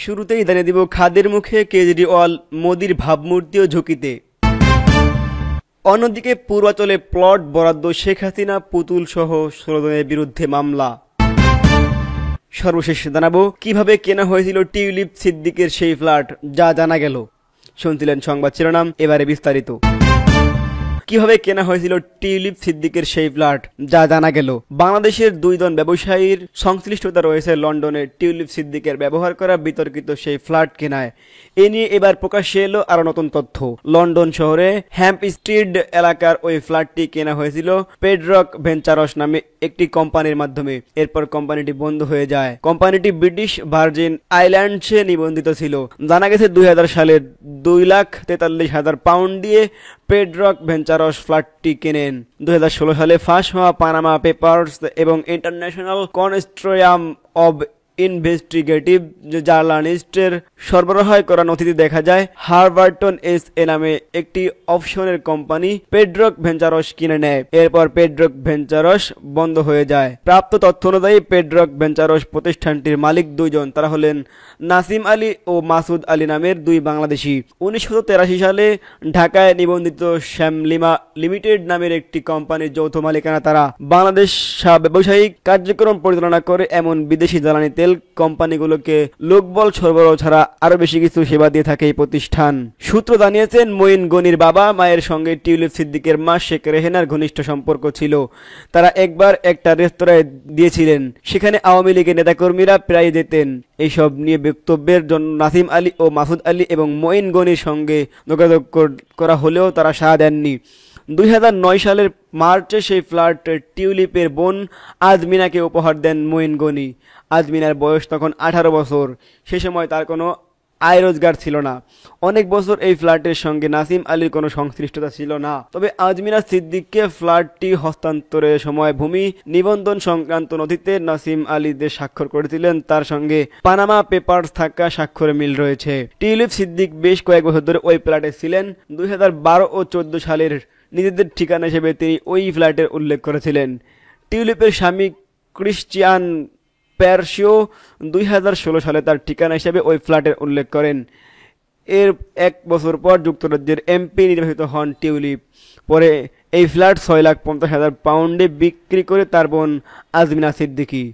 শুরুতেই জানিয়ে দিব খাদের মুখে কেজরিওয়াল, মোদির ভাবমূর্তিও ঝুঁকিতে। অন্যদিকে পূর্বাচলে প্লট বরাদ্দ, শেখ হাসিনা পুতুল সহ 16 জনের বিরুদ্ধে মামলা। সর্বশেষ জানাবো কিভাবে কেনা হয়েছিল টিউলিপ সিদ্দিকের সেই ফ্ল্যাট, যা জানা গেল। শুনছিলেন সংবাদ শিরোনাম, এবারে বিস্তারিত। কিভাবে কেনা হয়েছিল টিউলিপ সিদ্দিকের সেই ফ্ল্যাট, যা জানা গেল। বাংলাদেশের 2 জন ব্যবসায়ীর সংশ্লিষ্টতা রয়েছে লন্ডনে টিউলিপ সিদ্দিকের ব্যবহার করা বিতর্কিত সেই ফ্ল্যাট কেনায়। এ নিয়ে এবার প্রকাশ্যে এলো আরো নতুন তথ্য। লন্ডন শহরে হ্যাম্প স্ট্রিট এলাকার ওই ফ্ল্যাটটি কেনা হয়েছিল পেডরক ভেঞ্চারস নামে একটি কোম্পানির মাধ্যমে। এরপর কোম্পানিটি বন্ধ হয়ে যায়। কোম্পানিটি ব্রিটিশ ভার্জিন আইল্যান্ডসে নিবন্ধিত ছিল। জানা গেছে 2000 সালে 2,43,000 পাউন্ড দিয়ে পেডরক ভেঞ্চারস ফ্ল্যাটটি কেনেন। 2016 সালে ফাঁস হওয়া পানামা পেপারস এবং ইন্টারন্যাশনাল কনস্ট্রিয়াম অব ইনভেস্টিগেটিভ জার্নালিস্টের সরবরাহ করা নথিতে দেখা যায় হারবার্টন এস এ নামে একটি অফশোরের কোম্পানি পেডরক ভেঞ্চারস কিনে নেয়। এরপর পেডরক ভেঞ্চারস বন্ধ হয়ে যায়। প্রাপ্ত তথ্য অনুযায়ী পেডরক ভেঞ্চারস প্রতিষ্ঠানটির মালিক 2 জন। তারা হলেন নাসিম আলী ও মাসুদ আলী নামের 2 বাংলাদেশি। 1983 সালে ঢাকায় নিবন্ধিত শ্যামলিমা লিমিটেড নামের একটি কোম্পানির যৌথ মালিকানা তারা। বাংলাদেশ ব্যবসায়িক কার্যক্রম পরিচালনা করে এমন বিদেশি জ্বালানি তেল কোম্পানিগুলোকে লোকবল সরবরাহ ছাড়া আরো বেশি কিছু সেবা দিয়ে থাকে এই প্রতিষ্ঠান। সূত্র জানিয়েছেন মঈন গনির বাবা মায়ের সঙ্গে টিউলিপ সিদ্দিকের মা শেখ রেহেনার ঘনিষ্ঠ সম্পর্ক ছিল। তারা একবার একটা রেস্তোরাঁয় দিয়েছিলেন, সেখানে আওয়ামী লীগের নেতাকর্মীরা প্রায় যেতেন। এইসব নিয়ে বক্তব্যের জন্য নাসিম আলী ও মাসুদ আলী এবং মঈন গনির সঙ্গে যোগাযোগ করা হলেও তারা সাড়া দেননি। 2009 সালের মার্চে সেই ফ্ল্যাট টিউলিপের বোন আজমিনাকে উপহার দেন মঈন গনি। আজমিনার বয়স তখন 18 বছর। সে সময় তার কোনো আয় রোজগার ছিল না। অনেক বছর এই ফ্ল্যাটের সঙ্গে নাসিম আলীর কোনো সংশ্লিষ্টতা ছিল না। তবে আজমিনা সিদ্দিককে ফ্ল্যাটটি হস্তান্তরের সময় ভূমি নিবন্ধন সংক্রান্ত নথিতে নাসিম আলীদের স্বাক্ষর করেছিলেন। তার সঙ্গে পানামা পেপারস থাকা স্বাক্ষরে মিল রয়েছে। টিউলিপ সিদ্দিক বেশ কয়েক বছর ধরে ওই ফ্ল্যাটে ছিলেন। 2012 ও 14 সালের নিজেদের ঠিকানা হিসেবে তিনি ওই ফ্ল্যাটের উল্লেখ করেছিলেন। টিউলিপের স্বামী ক্রিশ্চিয়ান প্যারশিও 2016 সালে তার ঠিকানা হিসেবে ওই ফ্ল্যাটের উল্লেখ করেন। এর 1 বছর পর যুক্তরাজ্যের এমপি নির্বাচিত হন টিউলিপ। পরে এই ফ্ল্যাট 6,50,000 পাউন্ডে বিক্রি করে তার বোন আজমিনা সিদ্দিকী।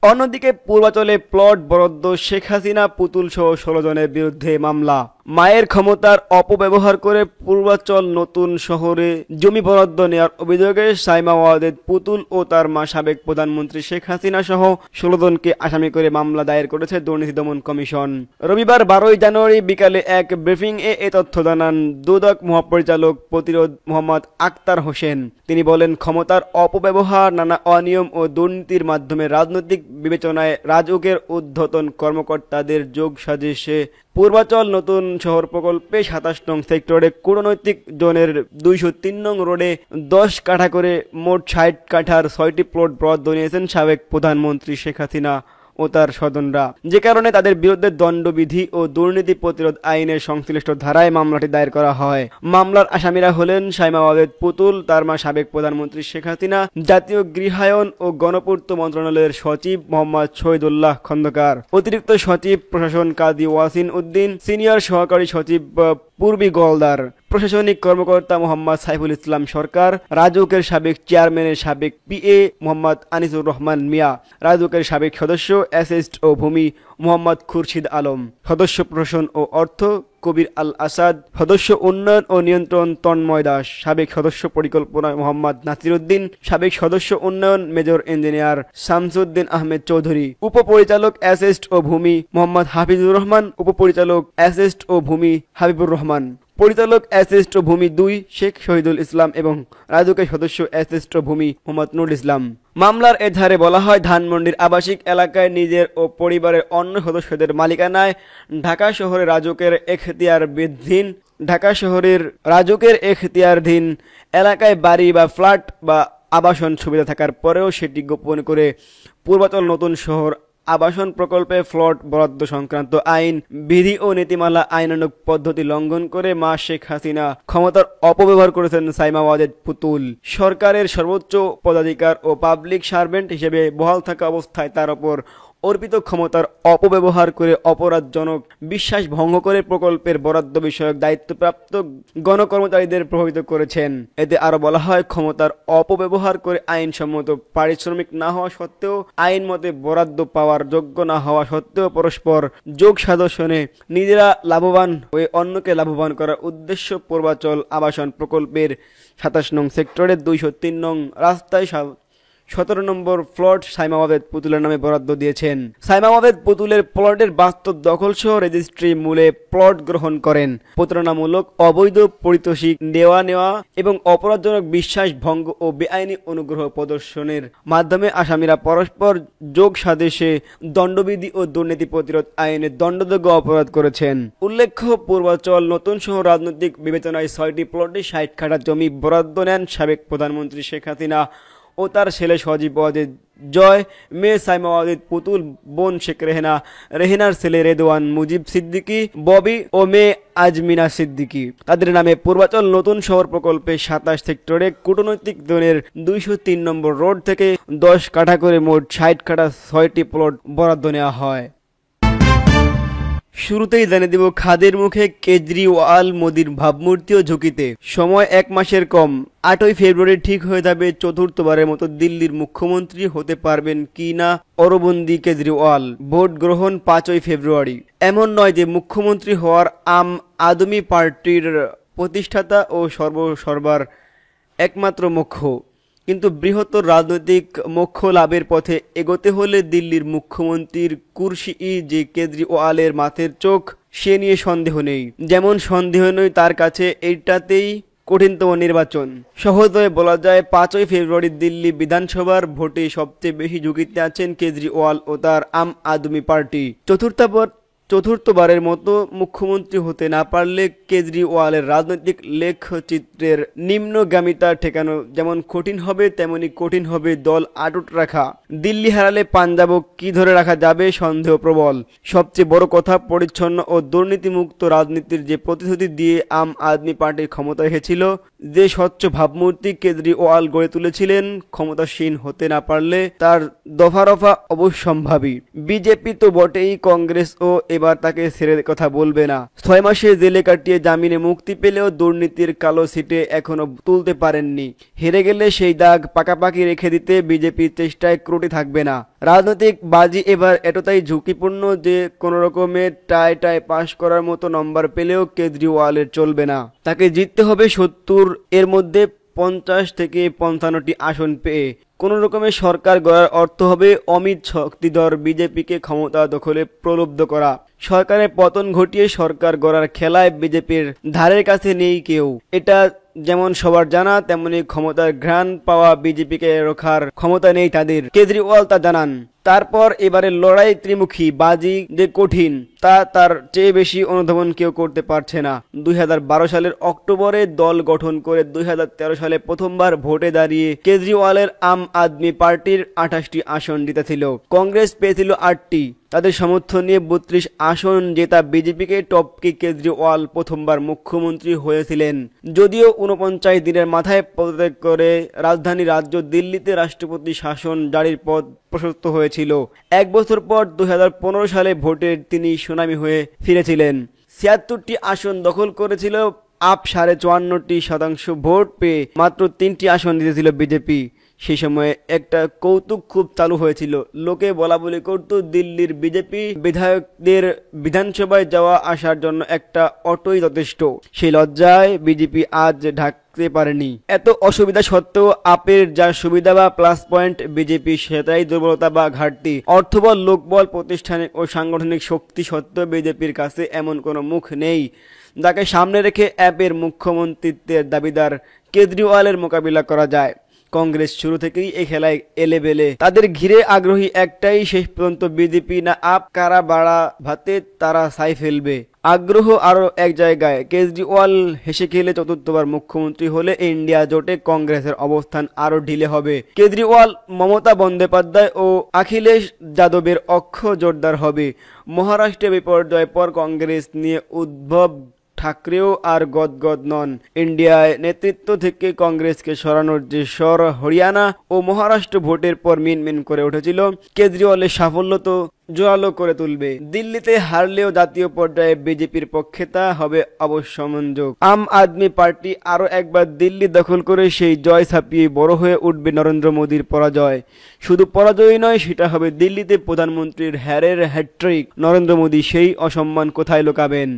অন্যদিকে পূর্বাচলে প্লট বরাদ্দ, শেখ হাসিনা পুতুল সহ 16 জনের বিরুদ্ধে মামলা। মায়ের ক্ষমতার অপব্যবহার করে পূর্বাচল নতুন শহরে জমি বরাদ্দ নেওয়ার অভিযোগে সাইমা ওয়াজেদ পুতুল ও তার মা সাবেক প্রধানমন্ত্রী শেখ হাসিনা সহ 16 জনকে আসামি করে মামলা দায়ের করেছে দুর্নীতি দমন কমিশন। রবিবার 12 জানুয়ারি বিকালে এক ব্রিফিংয়ে এ তথ্য জানান দুদক মহাপরিচালক প্রতিরোধ মোহাম্মদ আক্তার হোসেন। তিনি বলেন, ক্ষমতার অপব্যবহার, নানা অনিয়ম ও দুর্নীতির মাধ্যমে রাজনৈতিক বিবেচনায় রাজউকের ঊর্ধ্বতন কর্মকর্তাদের যোগ সাজেশে পূর্বাচল নতুন শহর প্রকল্পে 27 নং সেক্টরে কূটনৈতিক জোনের 203 নং রোডে 10 কাঠা করে মোট 60 কাঠার 6টি প্লট বরাদ্দ নিয়েছেন সাবেক প্রধানমন্ত্রী শেখ হাসিনা ও তার স্বজনরা, যে কারণে তাদের বিরুদ্ধে দণ্ডবিধি ও দুর্নীতি প্রতিরোধ আইনের সংশ্লিষ্ট ধারায় মামলাটি দায়ের করা হয়। মামলার আসামিরা হলেন সাইমা ওয়াজেদ পুতুল, তার মা সাবেক প্রধানমন্ত্রী শেখ হাসিনা, জাতীয় গৃহায়ন ও গণপূর্ত মন্ত্রণালয়ের সচিব মোহাম্মদ শহীদুল্লাহ খন্দকার, অতিরিক্ত সচিব প্রশাসন কাজী ওয়াসিন উদ্দিন, সিনিয়র সহকারী সচিব পূর্বী গোলদার, প্রশাসনিক কর্মকর্তা মোহাম্মদ সাইফুল ইসলাম সরকার, রাজউকের সাবেক চেয়ারম্যানের সাবেক পিএ মোহাম্মদ আনিসুর রহমান মিয়া, রাজউকের সাবেক সদস্য অ্যাসেস্ট ও ভূমি মোহাম্মদ খুরশিদ আলম, সদস্য প্রশাসন ও অর্থ কবির আল আসাদ, সদস্য উন্নয়ন ও নিয়ন্ত্রণ তন্ময় দাস, সাবেক সদস্য পরিকল্পনা মোহাম্মদ নাসিরউদ্দিন, সাবেক সদস্য উন্নয়ন মেজর ইঞ্জিনিয়ার শামসুদ্দিন আহমেদ চৌধুরী, উপপরিচালক অ্যাসেস্ট ও ভূমি মোহাম্মদ হাফিজুর রহমান, উপপরিচালক অ্যাসেস্ট ও ভূমি হাবিবুর রহমান, পরিচালক অ্যাসেস্ট ও ভূমি 2 শেখ শহীদুল ইসলাম এবং রাজউকের সদস্য অ্যাসেস্ট ও ভূমি মোহাম্মদ নুরুল ইসলাম। মামলার এধারে বলা হয়, ধানমন্ডির আবাসিক এলাকায় নিজের ও পরিবারের অন্য সদস্যদের মালিকানায় ঢাকা শহরের রাজউকের এখতিয়ারধীন এলাকায় বাড়ি বা ফ্ল্যাট বা আবাসন সুবিধা থাকার পরেও সেটি গোপন করে পূর্বাচল নতুন শহর আবাসন প্রকল্পে ফ্লট বরাদ্দ সংক্রান্ত আইন, বিধি ও নীতিমালা আইনানুগ পদ্ধতি লঙ্ঘন করে মা শেখ হাসিনা ক্ষমতার অপব্যবহার করেছেন সাইমা ওয়াজেদ পুতুল। সরকারের সর্বোচ্চ পদাধিকার ও পাবলিক সার্ভেন্ট হিসেবে বহাল থাকা অবস্থায় তার ওপর অর্পিত ক্ষমতার অপব্যবহার করে অপরাধজনক বিশ্বাস ভঙ্গ করে প্রকল্পের বরাদ্দ বিষয়ক দায়িত্বপ্রাপ্ত গণকর্মচারীদের প্রভাবিত করেছেন। এতে আরো বলা হয়, ক্ষমতার অপব্যবহার করে আইনসম্মত পারিশ্রমিক না হওয়া সত্ত্বেও আইন মতে বরাদ্দ পাওয়ার যোগ্য না হওয়া সত্ত্বেও পরস্পর যোগ সাদর্শনে নিজেরা লাভবান হয়ে অন্যকে লাভবান করার উদ্দেশ্য পূর্বাচল আবাসন প্রকল্পের ২৭ নং সেক্টরের ২০৩ নং রাস্তায় ১৭ নম্বর প্লট সাইমা ওয়াবেদ পুতুলের নামে বরাদ্দ দিয়েছেন। সাইমা ওয়াবেদ পুতুলের প্লটের বাস্তব দখলসহ রেজিস্ট্রি মূলে প্লট গ্রহণ করেন। প্রতারণামূলক অবৈধ পারিতোষিক নেওয়া এবং অপরাধজনক বিশ্বাস ভঙ্গ ও বেআইনি অনুগ্রহ প্রদর্শনের মাধ্যমে আসামিরা পরস্পর যোগ সাদেশে দণ্ডবিধি ও দুর্নীতি প্রতিরোধ আইনে দণ্ডযোগ্য অপরাধ করেছেন। উল্লেখ্য, পূর্বাচল নতুন সহ রাজনৈতিক বিবেচনায় ৬টি প্লটে ৬০ কাঠা জমি বরাদ্দ নেন সাবেক প্রধানমন্ত্রী শেখ হাসিনা ও তার ছেলে সজীব ওয়াজেদ জয়, মেয়ে সাইমা ওয়াজেদ পুতুল, বোন শেখ রেহেনার ছেলে রেদওয়ান মুজিব সিদ্দিকী ববি ও মেয়ে আজমিনা সিদ্দিকী। তাদের নামে পূর্বাচল নতুন শহর প্রকল্পে ২৭ সেক্টরে কূটনৈতিক জোনের ২০৩ নম্বর রোড থেকে ১০ কাঠা করে মোট ৬০ কাঠা ৬টি প্লট বরাদ্দ নেওয়া হয়। শুরুতেই জানিয়ে দিব, খাদের মুখে কেজরিওয়াল, মোদির ভাবমূর্তিও ঝুঁকিতে। সময় ১ মাসের কম, ৮ই ফেব্রুয়ারি ঠিক হয়ে যাবে চতুর্থবারের মতো দিল্লির মুখ্যমন্ত্রী হতে পারবেন কি না অরবিন্দ কেজরিওয়াল। ভোট গ্রহণ ৫ই ফেব্রুয়ারি। এমন নয় যে মুখ্যমন্ত্রী হওয়ার আম আদমি পার্টির প্রতিষ্ঠাতা ও সর্বসর্বার একমাত্র মোক্ষ, কিন্তু বৃহত্তর রাজনৈতিক মোক্ষ লাভের পথে এগোতে হলে দিল্লির মুখ্যমন্ত্রীর কুরসি যে কেজরিওয়ালের মাথের চোখ, সে নিয়ে সন্দেহ নেই। যেমন সন্দেহ নেই তার কাছে এইটাতেই কঠিনতম নির্বাচন। সহজভাবে বলা যায়, ৫ই ফেব্রুয়ারি দিল্লি বিধানসভার ভোটে সবচেয়ে বেশি ঝুঁকিতে আছেন কেজরিওয়াল ও তার আম আদমি পার্টি। চতুর্থবারের মতো মুখ্যমন্ত্রী হতে না পারলে কেজরিওয়ালের রাজনৈতিক লেখচিত্রের নিম্নগামিতা ঠেকানো যেমন কঠিন হবে, তেমনি কঠিন হবে দল আটুট রাখা। দিল্লি হারালে পাঞ্জাবও কি ধরে রাখা যাবে সন্দেহ প্রবল। সবচেয়ে বড় কথা, পরিচ্ছন্ন ও দুর্নীতিমুক্ত রাজনীতির যে প্রতিশ্রুতি দিয়ে আম আদমি পার্টির ক্ষমতা এসেছিল, যে স্বচ্ছ ভাবমূর্তি কেজরিওয়াল গড়ে তুলেছিলেন, ক্ষমতাসীন হতে না পারলে তার দফারফা অবশ্যম্ভাবী। বিজেপি তো বটেই, কংগ্রেসও এবার তাকে ছেড়ে কথা বলবে না। ৬ মাসে জেলে কাটিয়ে জামিনে মুক্তি পেলেও দুর্নীতির কালো সিটে এখনো তুলতে পারেননি। হেরে গেলে সেই দাগ পাকাপাকি রেখে দিতে বিজেপির চেষ্টায় ত্রুটি থাকবে না। রাজনৈতিক বাজি এবার এতটাই ঝুঁকিপূর্ণ যে কোনো রকমের টাই পাশ করার মতো নম্বর পেলেও কেজরিওয়ালের চলবে না। তাকে জিততে হবে ৭০ এর মধ্যে ৫০ থেকে ৫৫টি আসন পেয়ে। কোন রকমের সরকার গড়ার অর্থ হবে অমিত শক্তিধর বিজেপিকে ক্ষমতা দখলে প্রলুব্ধ করা। সরকারের পতন ঘটিয়ে সরকার গড়ার খেলায় বিজেপির ধারের কাছে নেই কেউ। এটা যেমন সবার জানা, তেমনি ক্ষমতার ঘ্রাণ পাওয়া বিজেপিকে রোখার ক্ষমতা নেই তাদের। কেজরিওয়াল তা জানান। তারপর এবারের লড়াই ত্রিমুখী, বাজি যে কঠিন তা তার চেয়ে বেশি অনুধাবন কেউ করতে পারছে না। ২০১২ সালের অক্টোবরে দল গঠন করে ২০১৩ সালে প্রথমবার ভোটে দাঁড়িয়ে কেজরিওয়ালের আম আদমি পার্টির ২৮টি আসন জিতেছিল। কংগ্রেস পেয়েছিল ৮টি। তাদের সমর্থন নিয়ে ৩২ আসন জেতা বিজেপিকে টপকে কেজরিওয়াল প্রথমবার মুখ্যমন্ত্রী হয়েছিলেন। যদিও ৪৯ দিনের মাথায় পদত্যাগ করে রাজধানী রাজ্য দিল্লিতে রাষ্ট্রপতি শাসন জারির পথ প্রশস্ত হয়েছিল। ১ বছর পর ২০১৫ সালে ভোটে তিনি সুনামি হয়ে ফিরেছিলেন। ৭৬টি আসন দখল করেছিল আপ, ৫৪.৫% ভোট পেয়ে মাত্র ৩টি আসন জিতেছিল বিজেপি। সেই সময়ে একটা কৌতুক খুব চালু হয়েছিল। লোকে বলা বলি করত, দিল্লির বিজেপি বিধায়কদের বিধানসভায় যাওয়া আসার জন্য একটা অটোই যথেষ্ট। সেই লজ্জায় বিজেপি আজ ঢাকতে পারেনি। এত অসুবিধা সত্ত্বেও আপের যা সুবিধা বা প্লাস পয়েন্ট, বিজেপি সেটাই দুর্বলতা বা ঘাটতি। অর্থবল, লোকবল, প্রতিষ্ঠানিক ও সাংগঠনিক শক্তি সত্ত্বেও বিজেপির কাছে এমন কোনো মুখ নেই যাকে সামনে রেখে অ্যাপের মুখ্যমন্ত্রিত্বের দাবিদার কেজরিওয়ালের মোকাবিলা করা যায়। কংগ্রেস শুরু থেকেই এই খেলায় এলেবেলে। তাদের ঘিরে আগ্রহী একটাই, শেষ পর্যন্ত বিজেপি না আপ কারা বাড়া ভাতে তারা ছাই ফেলবে। আগ্রহ আরো এক জায়গায়। কেজরিওয়াল হেসে খেলে চতুর্থবার মুখ্যমন্ত্রী হলে ইন্ডিয়া জোটে কংগ্রেসের অবস্থান আরো ঢিলে হবে। কেজরিওয়াল, মমতা বন্দ্যোপাধ্যায় ও অখিলেশ যাদবের অক্ষ জোরদার হবে। মহারাষ্ট্রে বিপর্যয়ের পর কংগ্রেস নিয়ে উদ্ভব ঠাকরেও আর গদগদ নন। ইন্ডিয়ায় নেতৃত্ব থেকে কংগ্রেসকে সরানোর যে স্বর হরিয়ানা ও মহারাষ্ট্র ভোটের পর মিনমিন করে উঠেছিল, কেজরিওয়ালের সাফল্য তো জোরালো করে তুলবে। দিল্লিতে হারলেও জাতীয় পর্যায়ে বিজেপির পক্ষে তা হবে অবশ্যমনযোগ। আম আদমি পার্টি আরও একবার দিল্লি দখল করে সেই জয় ছাপিয়ে বড় হয়ে উঠবে নরেন্দ্র মোদীর পরাজয়। শুধু পরাজয় নয়, সেটা হবে দিল্লিতে প্রধানমন্ত্রীর হ্যারের হ্যাট্রিক। নরেন্দ্র মোদী সেই অসম্মান কোথায় লুকাবেন?